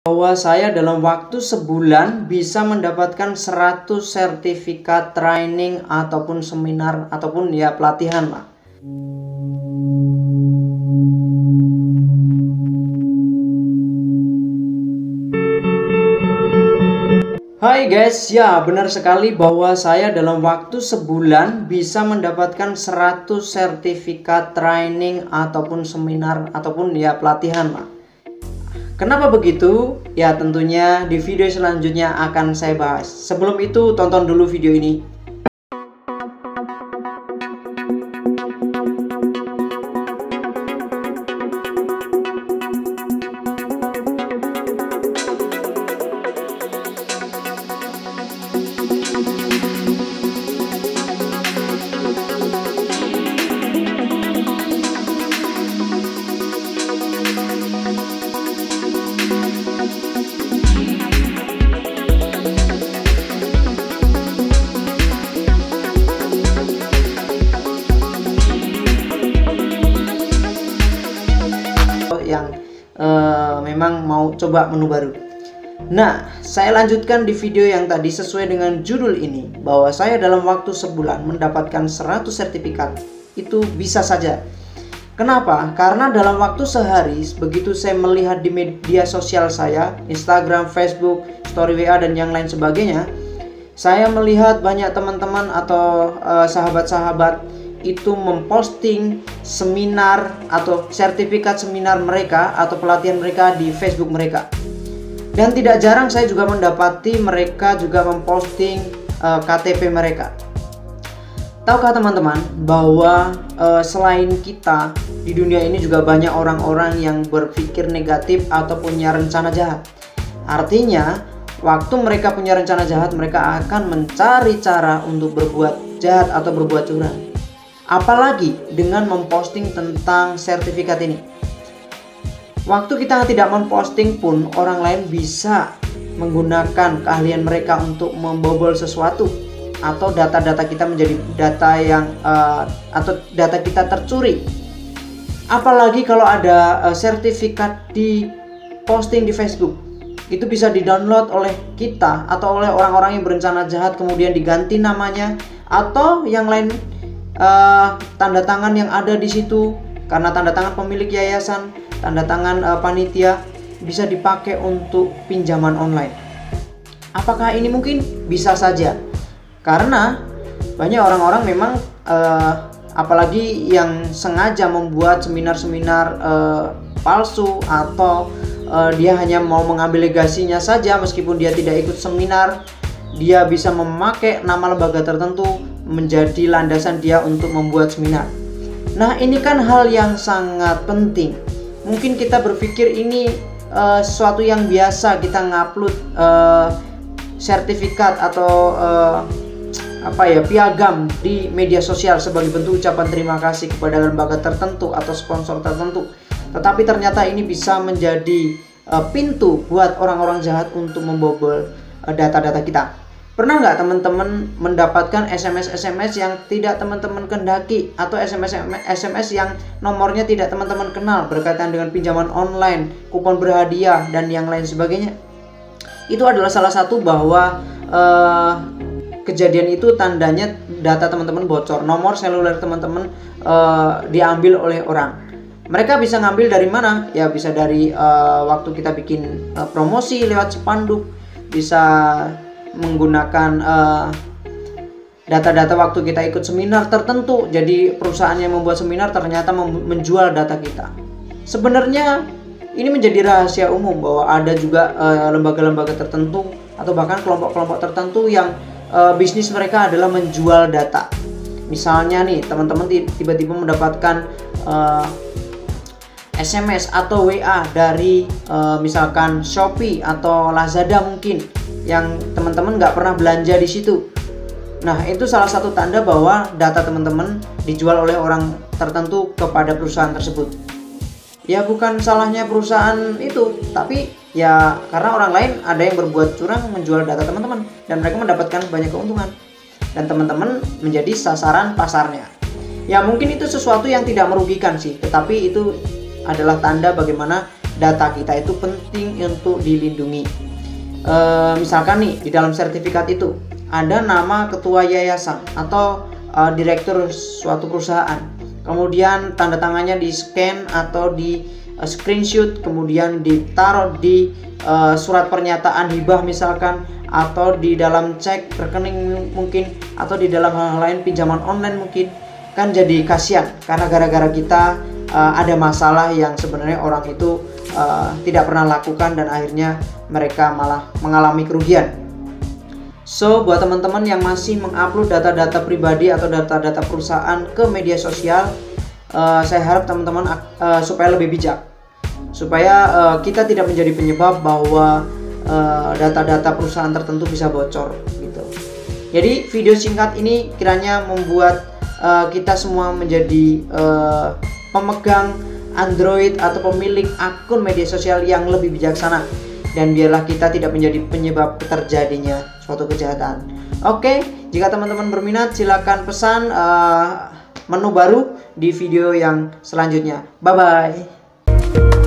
Bahwa saya dalam waktu sebulan bisa mendapatkan 100 sertifikat training ataupun seminar ataupun ya pelatihan lah. Hai guys, ya benar sekali bahwa saya dalam waktu sebulan bisa mendapatkan 100 sertifikat training ataupun seminar ataupun ya pelatihan lah. Kenapa begitu? Ya tentunya di video selanjutnya akan saya bahas. Sebelum itu tonton dulu video ini. Yang memang mau coba menu baru. Nah, saya lanjutkan di video yang tadi sesuai dengan judul ini, bahwa saya dalam waktu sebulan mendapatkan 100 sertifikat. Itu bisa saja. Kenapa? Karena dalam waktu sehari, begitu saya melihat di media sosial saya, Instagram, Facebook, story WA dan yang lain sebagainya, saya melihat banyak teman-teman atau sahabat-sahabat itu memposting seminar atau sertifikat seminar mereka atau pelatihan mereka di Facebook mereka. Dan tidak jarang saya juga mendapati mereka juga memposting KTP mereka. Tahukah teman-teman bahwa selain kita di dunia ini juga banyak orang-orang yang berpikir negatif atau punya rencana jahat. Artinya waktu mereka punya rencana jahat, mereka akan mencari cara untuk berbuat jahat atau berbuat curang. Apalagi dengan memposting tentang sertifikat ini. Waktu kita tidak memposting pun, orang lain bisa menggunakan keahlian mereka untuk membobol sesuatu, atau data-data kita menjadi data yang atau data kita tercuri. Apalagi kalau ada sertifikat di posting di Facebook, itu bisa di-download oleh kita atau oleh orang-orang yang berencana jahat, kemudian diganti namanya atau yang lain. Tanda tangan yang ada di situ, karena tanda tangan pemilik yayasan, tanda tangan panitia, bisa dipakai untuk pinjaman online. Apakah ini mungkin? Bisa saja, karena banyak orang-orang memang apalagi yang sengaja membuat seminar-seminar palsu, atau dia hanya mau mengambil legasinya saja meskipun dia tidak ikut seminar. Dia bisa memakai nama lembaga tertentu menjadi landasan dia untuk membuat seminar. Nah, ini kan hal yang sangat penting. Mungkin kita berpikir ini sesuatu yang biasa, kita ngupload sertifikat atau piagam di media sosial sebagai bentuk ucapan terima kasih kepada lembaga tertentu atau sponsor tertentu. Tetapi ternyata ini bisa menjadi pintu buat orang-orang jahat untuk membobol data-data kita. Pernah nggak teman-teman mendapatkan SMS-SMS yang tidak teman-teman kehendaki, atau SMS yang nomornya tidak teman-teman kenal berkaitan dengan pinjaman online, kupon berhadiah, dan yang lain sebagainya? Itu adalah salah satu bahwa kejadian itu tandanya data teman-teman bocor, nomor seluler teman-teman diambil oleh orang. Mereka bisa ngambil dari mana? Ya bisa dari waktu kita bikin promosi lewat spanduk, bisa menggunakan data-data waktu kita ikut seminar tertentu. Jadi perusahaan yang membuat seminar ternyata menjual data kita. Sebenarnya ini menjadi rahasia umum bahwa ada juga lembaga-lembaga tertentu atau bahkan kelompok-kelompok tertentu yang bisnis mereka adalah menjual data. Misalnya nih, teman-teman tiba-tiba mendapatkan SMS atau WA dari misalkan Shopee atau Lazada mungkin, yang teman-teman nggak pernah belanja di situ. Nah, itu salah satu tanda bahwa data teman-teman dijual oleh orang tertentu kepada perusahaan tersebut. Ya bukan salahnya perusahaan itu, tapi ya karena orang lain ada yang berbuat curang menjual data teman-teman dan mereka mendapatkan banyak keuntungan dan teman-teman menjadi sasaran pasarnya. Ya mungkin itu sesuatu yang tidak merugikan sih, tetapi itu adalah tanda bagaimana data kita itu penting untuk dilindungi. Misalkan nih di dalam sertifikat itu ada nama ketua yayasan atau direktur suatu perusahaan, kemudian tanda tangannya di scan atau di screenshot, kemudian ditaruh di surat pernyataan hibah misalkan, atau di dalam cek rekening mungkin, atau di dalam hal lain pinjaman online mungkin. Kan jadi kasihan karena gara-gara kita ada masalah yang sebenarnya orang itu tidak pernah lakukan dan akhirnya mereka malah mengalami kerugian. So, buat teman-teman yang masih mengupload data-data pribadi atau data-data perusahaan ke media sosial, saya harap teman-teman supaya lebih bijak, supaya kita tidak menjadi penyebab bahwa data-data perusahaan tertentu bisa bocor gitu. Jadi video singkat ini kiranya membuat kita semua menjadi pemegang Android atau pemilik akun media sosial yang lebih bijaksana, dan biarlah kita tidak menjadi penyebab terjadinya suatu kejahatan. Oke, jika teman-teman berminat silakan pesan menu baru di video yang selanjutnya. Bye bye.